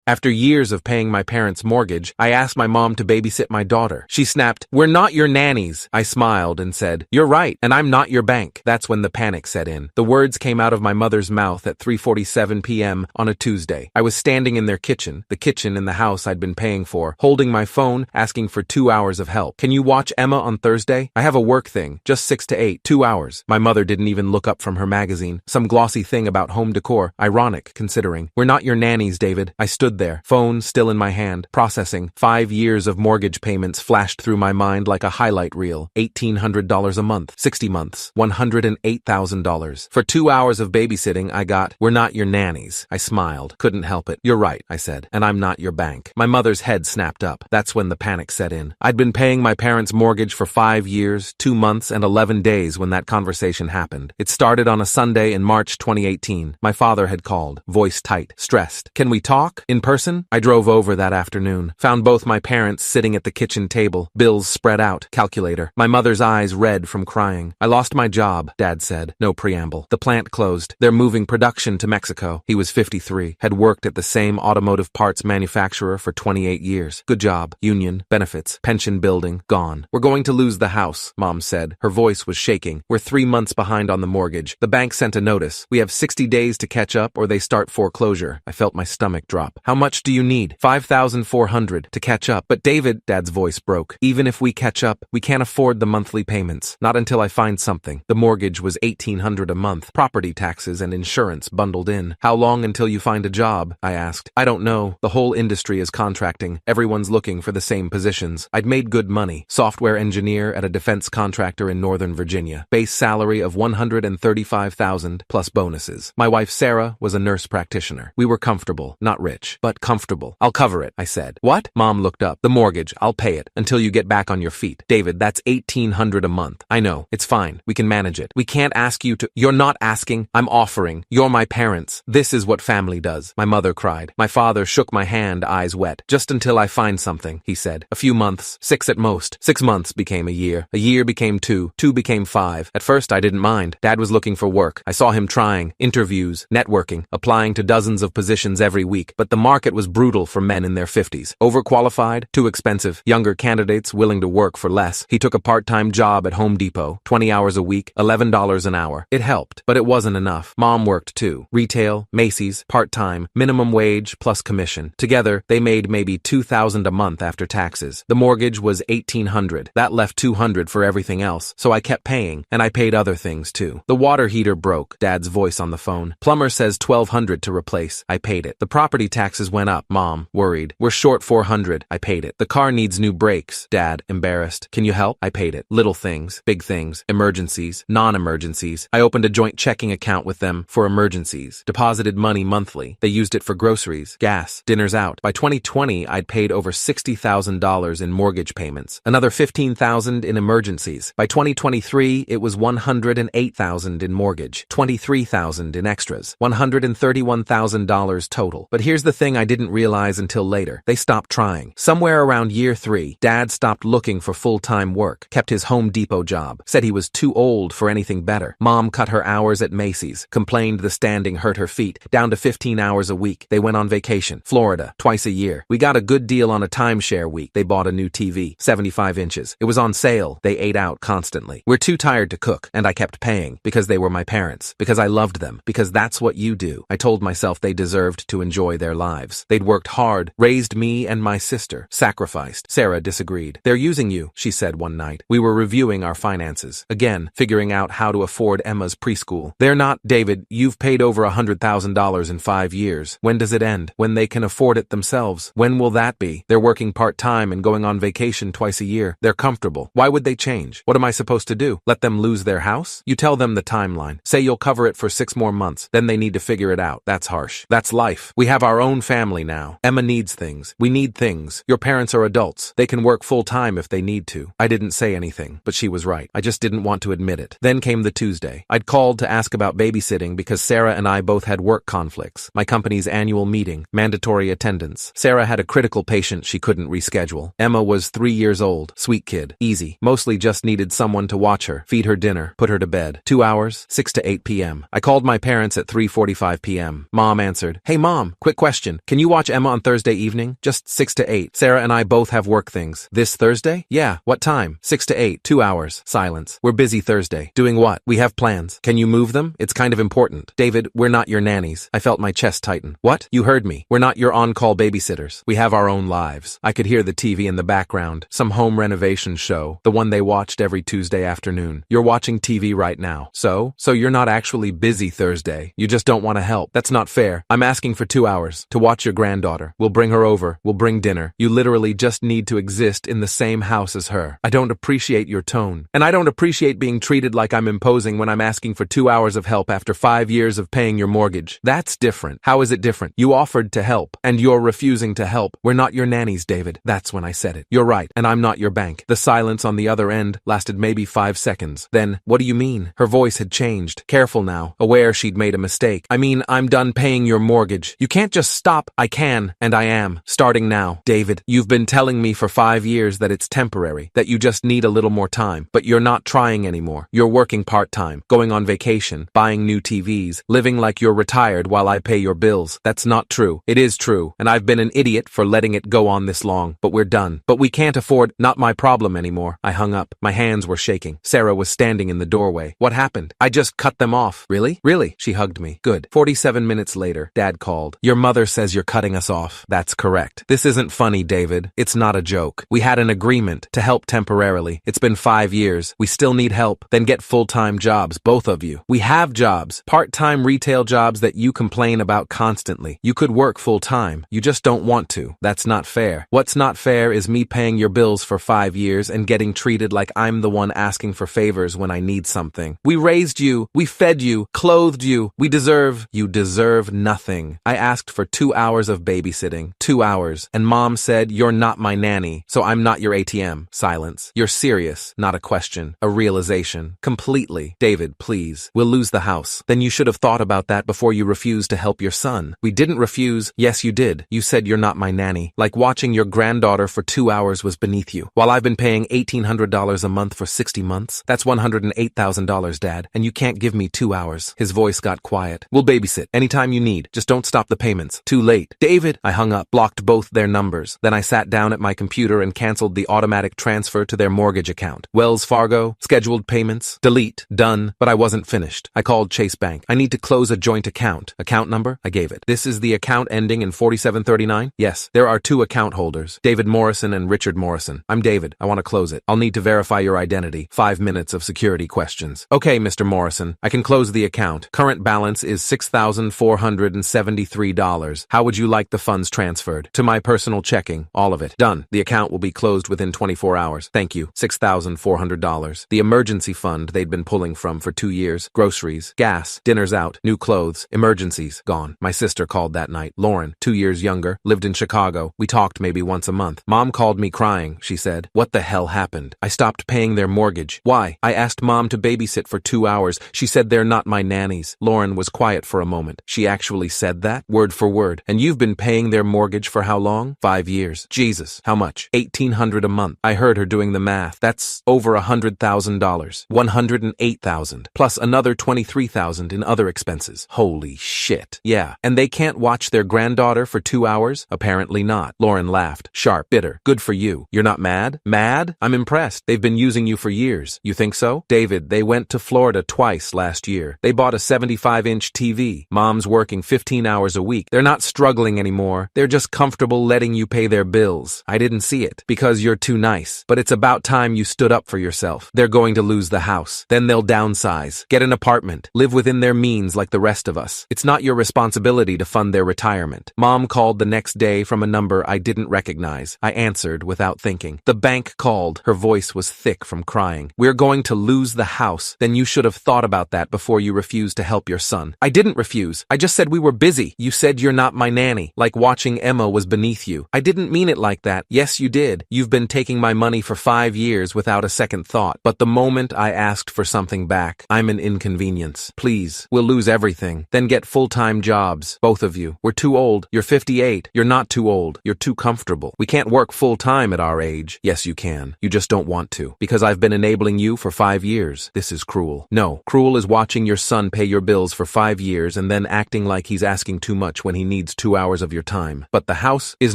After years of paying my parents' mortgage, I asked my mom to babysit my daughter. She snapped, "We're not your nannies." I smiled and said, "You're right, and I'm not your bank." That's when the panic set in. The words came out of my mother's mouth at 3:47 p.m. on a Tuesday. I was standing in their kitchen, the kitchen in the house I'd been paying for, holding my phone, asking for 2 hours of help. "Can you watch Emma on Thursday? I have a work thing, just 6 to 8, 2 hours. My mother didn't even look up from her magazine. Some glossy thing about home decor. Ironic, considering. "We're not your nannies, David." I stood there, phone still in my hand, processing. 5 years of mortgage payments flashed through my mind like a highlight reel. $1,800 a month, 60 months, $108,000. For 2 hours of babysitting, I got, "We're not your nannies." I smiled. Couldn't help it. "You're right," I said, "and I'm not your bank." My mother's head snapped up. That's when the panic set in. I'd been paying my parents' mortgage for 5 years, 2 months, and 11 days when that conversation happened. It started on a Sunday in March 2018. My father had called, voice tight, stressed. "Can we talk? In person?" I drove over that afternoon, found both my parents sitting at the kitchen table, bills spread out, calculator. My mother's eyes red from crying. "I lost my job," Dad said. No preamble. "The plant closed. They're moving production to Mexico." He was 53, had worked at the same automotive parts manufacturer for 28 years. "Good job. Union, benefits, pension building, gone. We're going to lose the house," Mom said. Her voice was shaking. "We're 3 months behind on the mortgage. The bank sent a notice. We have 60 days to catch up or they start foreclosure." I felt my stomach drop. "How much do you need?" $5,400 to catch up. "But David," Dad's voice broke, "even if we catch up, we can't afford the monthly payments. Not until I find something." The mortgage was $1,800 a month, property taxes and insurance bundled in. "How long until you find a job?" I asked. "I don't know. The whole industry is contracting. Everyone's looking for the same positions." I'd made good money. Software engineer at a defense contractor in Northern Virginia. Base salary of $135,000 plus bonuses. My wife Sarah was a nurse practitioner. We were comfortable, not rich, but comfortable. "I'll cover it," I said. "What?" Mom looked up. "The mortgage, I'll pay it until you get back on your feet." "David, that's $1,800 a month." "I know. It's fine. We can manage it. We can't ask you to—" "You're not asking. I'm offering. You're my parents. This is what family does." My mother cried. My father shook my hand, eyes wet. "Just until I find something," he said. "A few months, 6 at most." 6 months became a year became 2, 2 became 5. At first I didn't mind. Dad was looking for work. I saw him trying, interviews, networking, applying to dozens of positions every week, but the market was brutal for men in their 50s. Overqualified, too expensive, younger candidates willing to work for less. He took a part-time job at Home Depot, 20 hours a week, $11 an hour. It helped, but it wasn't enough. Mom worked too. Retail, Macy's, part-time, minimum wage plus commission. Together, they made maybe $2,000 a month after taxes. The mortgage was $1,800. That left $200 for everything else, so I kept paying, and I paid other things too. The water heater broke, Dad's voice on the phone. Plumber says $1,200 to replace. I paid it. The property taxes went up, Mom, worried. We're short $400. I paid it. The car needs new brakes, Dad, embarrassed. Can you help? I paid it. Little things, big things, emergencies, non-emergencies. I opened a joint checking account with them for emergencies. Deposited money monthly. They used it for groceries, gas, dinners out. By 2020, I'd paid over $60,000 in mortgage payments. Another $15,000 in emergencies. By 2023, it was $108,000 in mortgage, $23,000 in extras, $131,000 total. But here's the thing I didn't realize until later. They stopped trying. Somewhere around year 3, Dad stopped looking for full-time work, kept his Home Depot job, said he was too old for anything better. Mom cut her hours at Macy's, complained the standing hurt her feet, down to 15 hours a week. They went on vacation, Florida, twice a year. We got a good deal on a timeshare week. They bought a new TV, 75 inches. It was on sale. They ate out constantly. We're too tired to cook, and I kept paying, because they were my parents, because I loved them, because that's what you do. I told myself they deserved to enjoy their lives. They'd worked hard, raised me and my sister, sacrificed. Sarah disagreed. "They're using you," she said one night. We were reviewing our finances. Again, figuring out how to afford Emma's preschool. "They're not, David. You've paid over $100,000 in 5 years. When does it end? When they can afford it themselves? When will that be? They're working part-time and going on vacation twice a year. They're comfortable. Why would they change? What am I supposed to do? Let them lose their house? You tell them the timeline. Say you'll cover it for 6 more months. Then they need to figure it out. That's harsh. That's life. We have our own family now. Emma needs things. We need things. Your parents are adults. They can work full-time if they need to." I didn't say anything, but she was right. I just didn't want to admit it. Then came the Tuesday. I'd called to ask about babysitting because Sarah and I both had work conflicts. My company's annual meeting, mandatory attendance. Sarah had a critical patient she couldn't reschedule. Emma was 3 years old, sweet kid, easy, mostly just needed someone to watch her, feed her dinner, put her to bed. 2 hours, 6 to 8 p.m. I called my parents at 3:45 p.m. Mom answered. "Hey Mom, quick question. question. Can you watch Emma on Thursday evening? Just 6 to 8. Sarah and I both have work things. This Thursday? Yeah. What time? 6 to 8. 2 hours. Silence. We're busy Thursday. Doing what? We have plans. Can you move them? It's kind of important. David, we're not your nannies. I felt my chest tighten. What? You heard me. We're not your on-call babysitters. We have our own lives. I could hear the TV in the background. Some home renovation show. The one they watched every Tuesday afternoon. You're watching TV right now. So you're not actually busy Thursday. You just don't want to help. That's not fair. I'm asking for 2 hours to watch your granddaughter. We'll bring her over. We'll bring dinner. You literally just need to exist in the same house as her. I don't appreciate your tone. And I don't appreciate being treated like I'm imposing when I'm asking for 2 hours of help after 5 years of paying your mortgage. That's different. How is it different? You offered to help, and you're refusing to help. We're not your nannies, David. That's when I said it. You're right, and I'm not your bank. The silence on the other end lasted maybe 5 seconds. Then, what do you mean? Her voice had changed. Careful now, aware she'd made a mistake. I mean, I'm done paying your mortgage. You can't just stop. I can, and I am. Starting now. David, you've been telling me for 5 years that it's temporary, that you just need a little more time, but you're not trying anymore. You're working part-time, going on vacation, buying new TVs, living like you're retired while I pay your bills. That's not true. It is true, and I've been an idiot for letting it go on this long, but we're done. But we can't afford, not my problem anymore. I hung up. My hands were shaking. Sarah was standing in the doorway. What happened? I just cut them off. Really? Really? She hugged me. Good. 47 minutes later, Dad called. Your mother says you're cutting us off. That's correct. This isn't funny, David. It's not a joke. We had an agreement to help temporarily. It's been 5 years. We still need help. Then get full-time jobs, both of you. We have jobs. Part-time retail jobs that you complain about constantly. You could work full-time. You just don't want to. That's not fair. What's not fair is me paying your bills for 5 years and getting treated like I'm the one asking for favors when I need something. We raised you. We fed you. Clothed you. You deserve nothing. I asked for 2 hours of babysitting. 2 hours. And Mom said, you're not my nanny, so I'm not your ATM. Silence. You're serious. Not a question. A realization. Completely. David, please. We'll lose the house. Then you should have thought about that before you refused to help your son. We didn't refuse. Yes, you did. You said you're not my nanny. Like watching your granddaughter for 2 hours was beneath you. While I've been paying $1,800 a month for 60 months, that's $108,000, Dad, and you can't give me 2 hours. His voice got quiet. We'll babysit anytime you need. Just don't stop the payments. Too late. David! I hung up, blocked both their numbers. Then I sat down at my computer and canceled the automatic transfer to their mortgage account. Wells Fargo, scheduled payments, delete, done, but I wasn't finished. I called Chase Bank. I need to close a joint account. Account number? I gave it. This is the account ending in 4739? Yes. There are 2 account holders, David Morrison and Richard Morrison. I'm David. I want to close it. I'll need to verify your identity. 5 minutes of security questions. Okay, Mr. Morrison. I can close the account. Current balance is $6,473. How would you like the funds transferred? To my personal checking. All of it. Done. The account will be closed within 24 hours. Thank you. $6,400. The emergency fund they'd been pulling from for 2 years. Groceries, gas, dinners out, new clothes, emergencies, gone. My sister called that night. Lauren, 2 years younger, lived in Chicago. We talked maybe once a month. Mom called me crying. She said, what the hell happened? I stopped paying their mortgage. Why? I asked Mom to babysit for 2 hours. She said they're not my nannies. Lauren was quiet for a moment. She actually said that? Word for word. And you've been paying their mortgage for how long? 5 years. Jesus. How much? $1,800 a month. I heard her doing the math. That's over $100,000. $108,000. Plus another $23,000 in other expenses. Holy shit. Yeah. And they can't watch their granddaughter for 2 hours? Apparently not. Lauren laughed. Sharp. Bitter. Good for you. You're not mad? Mad? I'm impressed. They've been using you for years. You think so? David, they went to Florida twice last year. They bought a 75-inch TV. Mom's working 15 hours a week. They're not struggling anymore. They're just comfortable letting you pay their bills. I didn't see it because you're too nice. But it's about time you stood up for yourself. They're going to lose the house. Then they'll downsize, get an apartment, live within their means like the rest of us. It's not your responsibility to fund their retirement. Mom called the next day from a number I didn't recognize. I answered without thinking. The bank called. Her voice was thick from crying. We're going to lose the house. Then you should have thought about that before you refused to help your son. I didn't refuse. I just said we were busy. You said you're not my nanny. Like watching Emma was beneath you. I didn't mean it like that. Yes, you did. You've been taking my money for 5 years without a second thought. But the moment I asked for something back, I'm an inconvenience. Please, we'll lose everything. Then get full-time jobs. Both of you. We're too old. You're 58. You're not too old. You're too comfortable. We can't work full-time at our age. Yes, you can. You just don't want to. Because I've been enabling you for 5 years. This is cruel. No, cruel is watching your son pay your bills for 5 years and then acting like he's asking too much when he needs needs 2 hours of your time. But the house is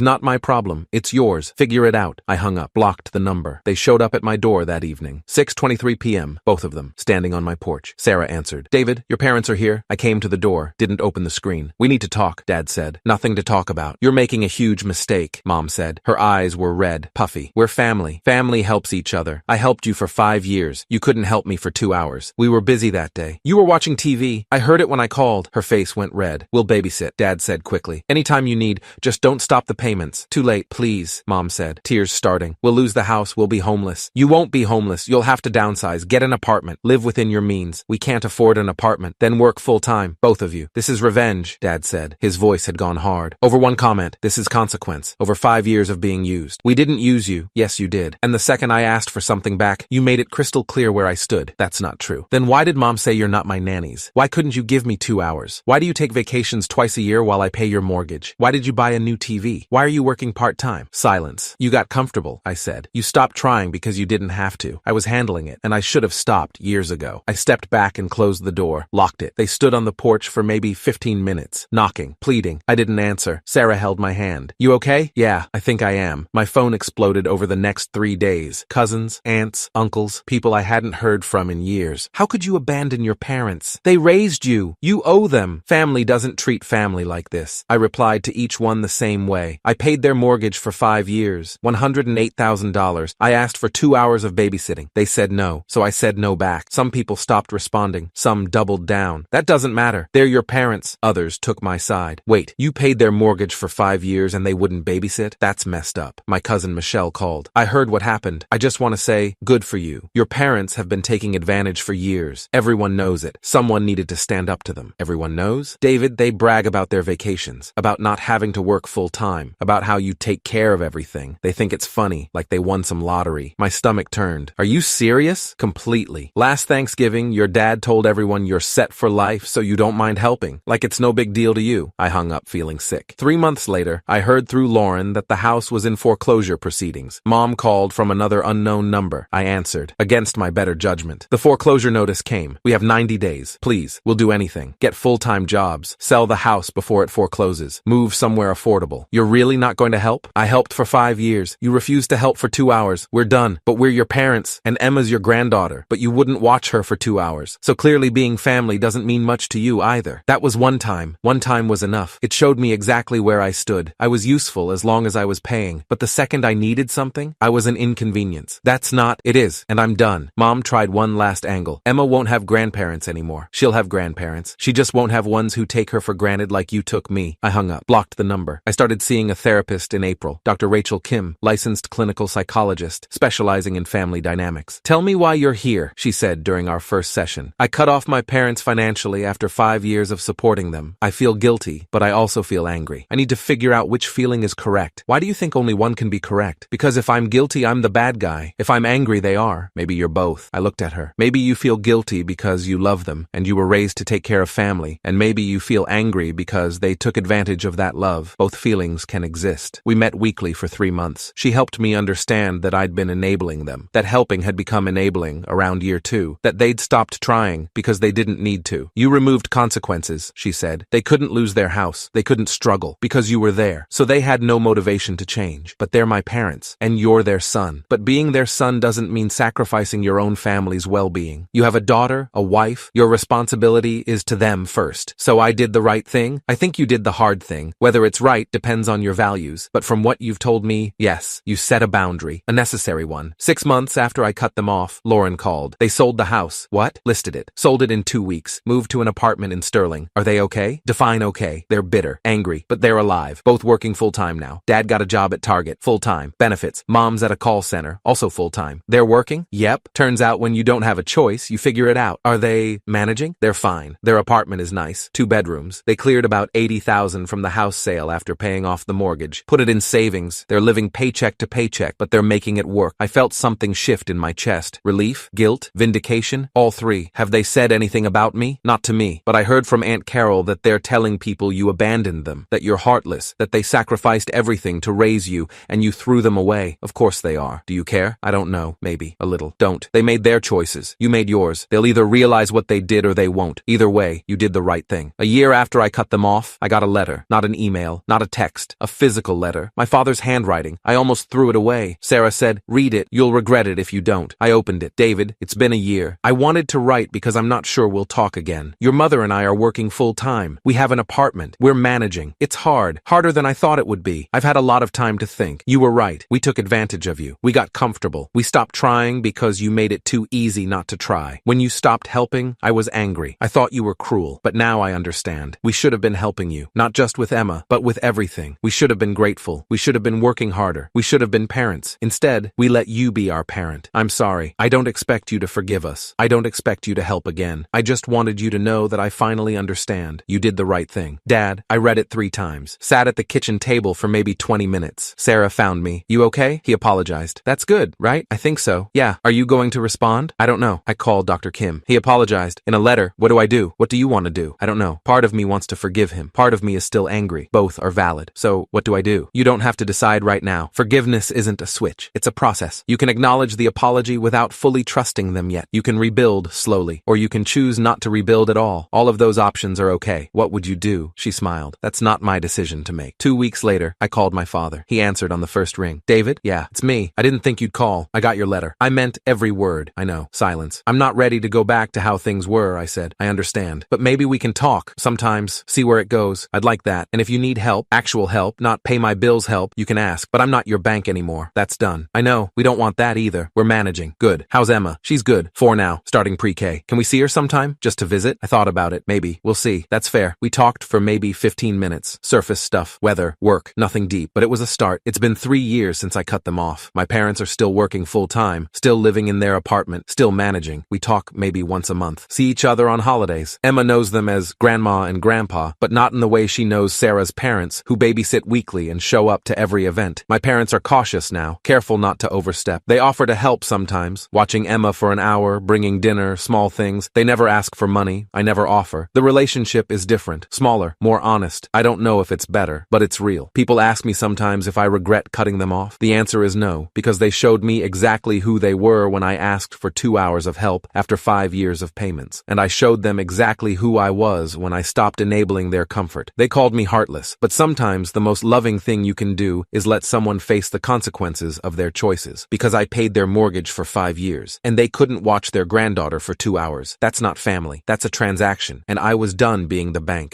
not my problem. It's yours. Figure it out. I hung up, blocked the number. They showed up at my door that evening. 6:23 p.m., both of them, standing on my porch. Sarah answered. David, your parents are here. I came to the door, didn't open the screen. We need to talk, Dad said. Nothing to talk about. You're making a huge mistake, Mom said. Her eyes were red, puffy. We're family. Family helps each other. I helped you for 5 years. You couldn't help me for 2 hours. We were busy that day. You were watching TV. I heard it when I called. Her face went red. We'll babysit, Dad said quickly. Anytime you need, just don't stop the payments. Too late, please, Mom said, tears starting. We'll lose the house. We'll be homeless. You won't be homeless. You'll have to downsize. Get an apartment. Live within your means. We can't afford an apartment. Then work full-time. Both of you. This is revenge, Dad said. His voice had gone hard. Over one comment. This is consequence. Over 5 years of being used. We didn't use you. Yes, you did. And the second I asked for something back, you made it crystal clear where I stood. That's not true. Then why did Mom say you're not my nannies? Why couldn't you give me 2 hours? Why do you take vacations twice a year while I pay your mortgage? Why did you buy a new TV? Why are you working part-time? Silence. You got comfortable, I said. You stopped trying because you didn't have to. I was handling it, and I should have stopped years ago. I stepped back and closed the door, locked it. They stood on the porch for maybe 15 minutes, knocking, pleading. I didn't answer. Sarah held my hand. You okay? Yeah, I think I am. My phone exploded over the next 3 days. Cousins, aunts, uncles, people I hadn't heard from in years. How could you abandon your parents? They raised you. You owe them. Family doesn't treat family like this. I replied to each one the same way. I paid their mortgage for 5 years, $108,000. I asked for 2 hours of babysitting. They said no, so I said no back. Some people stopped responding. Some doubled down. That doesn't matter. They're your parents. Others took my side. Wait, you paid their mortgage for 5 years and they wouldn't babysit? That's messed up. My cousin Michelle called. I heard what happened. I just want to say, good for you. Your parents have been taking advantage for years. Everyone knows it. Someone needed to stand up to them. Everyone knows? David, they brag about their vacations, about not having to work full-time, about how you take care of everything. They think it's funny, like they won some lottery. My stomach turned. Are you serious? Completely. Last Thanksgiving, your dad told everyone you're set for life, so you don't mind helping. Like it's no big deal to you. I hung up feeling sick. 3 months later, I heard through Lauren that the house was in foreclosure proceedings. Mom called from another unknown number. I answered, against my better judgment. The foreclosure notice came. We have 90 days. Please, we'll do anything. Get full-time jobs. Sell the house before it forecloses. Move somewhere affordable. You're really not going to help? I helped for 5 years. You refused to help for 2 hours. We're done. But we're your parents, and Emma's your granddaughter. But you wouldn't watch her for 2 hours. So clearly being family doesn't mean much to you either. That was one time. One time was enough. It showed me exactly where I stood. I was useful as long as I was paying. But the second I needed something, I was an inconvenience. That's not. It is. And I'm done. Mom tried one last angle. Emma won't have grandparents anymore. She'll have grandparents. She just won't have ones who take her for granted like you took me. I hung up, blocked the number. I started seeing a therapist in April, Dr. Rachel Kim, licensed clinical psychologist, specializing in family dynamics. Tell me why you're here, she said during our first session. I cut off my parents financially after 5 years of supporting them. I feel guilty, but I also feel angry. I need to figure out which feeling is correct. Why do you think only one can be correct? Because if I'm guilty, I'm the bad guy. If I'm angry, they are. Maybe you're both. I looked at her. Maybe you feel guilty because you love them, and you were raised to take care of family, and maybe you feel angry because they took advantage of that love. Both feelings can exist. We met weekly for 3 months. She helped me understand that I'd been enabling them, that helping had become enabling around year 2, that they'd stopped trying because they didn't need to. You removed consequences, she said. They couldn't lose their house. They couldn't struggle because you were there. So they had no motivation to change. But they're my parents, and you're their son. But being their son doesn't mean sacrificing your own family's well-being. You have a daughter, a wife. Your responsibility is to them first. So I did the right thing. I think you did the hard thing. Whether it's right depends on your values. But from what you've told me, yes, you set a boundary, a necessary one. 6 months after I cut them off, Lauren called. They sold the house. What? Listed it. Sold it in 2 weeks. Moved to an apartment in Sterling. Are they okay? Define okay. They're bitter, angry, but they're alive. Both working full-time now. Dad got a job at Target, full-time. Benefits. Mom's at a call center, also full-time. They're working? Yep. Turns out when you don't have a choice, you figure it out. Are they managing? They're fine. Their apartment is nice. 2 bedrooms. They cleared about $80,000 from the house sale after paying off the mortgage. Put it in savings. They're living paycheck to paycheck, but they're making it work. I felt something shift in my chest. Relief? Guilt? Vindication? All three. Have they said anything about me? Not to me. But I heard from Aunt Carol that they're telling people you abandoned them, that you're heartless, that they sacrificed everything to raise you, and you threw them away. Of course they are. Do you care? I don't know. Maybe. A little. Don't. They made their choices. You made yours. They'll either realize what they did or they won't. Either way, you did the right thing. A year after I cut them off, I got got a letter, not an email, not a text, a physical letter. My father's handwriting. I almost threw it away. Sarah said, "Read it. You'll regret it if you don't." I opened it. "David, it's been a year. I wanted to write because I'm not sure we'll talk again. Your mother and I are working full time. We have an apartment. We're managing. It's hard. Harder than I thought it would be. I've had a lot of time to think. You were right. We took advantage of you. We got comfortable. We stopped trying because you made it too easy not to try. When you stopped helping, I was angry. I thought you were cruel. But now I understand. We should have been helping you. Not just with Emma, but with everything. We should have been grateful. We should have been working harder. We should have been parents. Instead, we let you be our parent. I'm sorry. I don't expect you to forgive us. I don't expect you to help again. I just wanted you to know that I finally understand. You did the right thing. Dad, I read it 3 times. Sat at the kitchen table for maybe 20 minutes. Sarah found me. You okay? He apologized. That's good, right? I think so. Yeah. Are you going to respond? I don't know. I called Dr. Kim. He apologized. In a letter. What do I do? What do you want to do? I don't know. Part of me wants to forgive him. Part of me is still angry. Both are valid. So, what do I do? You don't have to decide right now. Forgiveness isn't a switch. It's a process. You can acknowledge the apology without fully trusting them yet. You can rebuild slowly, or you can choose not to rebuild at all. All of those options are okay. What would you do? She smiled. That's not my decision to make. 2 weeks later, I called my father. He answered on the first ring. David? Yeah, it's me. I didn't think you'd call. I got your letter. I meant every word. I know. Silence. I'm not ready to go back to how things were, I said. I understand. But maybe we can talk sometimes, see where it goes. I'd like that. And if you need help, actual help, not pay my bills help, you can ask. But I'm not your bank anymore. That's done. I know. We don't want that either. We're managing. Good. How's Emma? She's good. 4 now. Starting pre-K. Can we see her sometime? Just to visit? I thought about it. Maybe. We'll see. That's fair. We talked for maybe 15 minutes. Surface stuff. Weather. Work. Nothing deep. But it was a start. It's been 3 years since I cut them off. My parents are still working full-time. Still living in their apartment. Still managing. We talk maybe once a month. See each other on holidays. Emma knows them as Grandma and Grandpa, but not in the way she knows Sarah's parents, who babysit weekly and show up to every event. My parents are cautious now, careful not to overstep. They offer to help sometimes, watching Emma for an hour, bringing dinner, small things. They never ask for money. I never offer. The relationship is different, smaller, more honest. I don't know if it's better, but it's real. People ask me sometimes if I regret cutting them off. The answer is no, because they showed me exactly who they were when I asked for 2 hours of help after 5 years of payments. And I showed them exactly who I was when I stopped enabling their comfort. They called me heartless, but sometimes the most loving thing you can do is let someone face the consequences of their choices. Because I paid their mortgage for 5 years, and they couldn't watch their granddaughter for 2 hours. That's not family. That's a transaction, and I was done being the bank.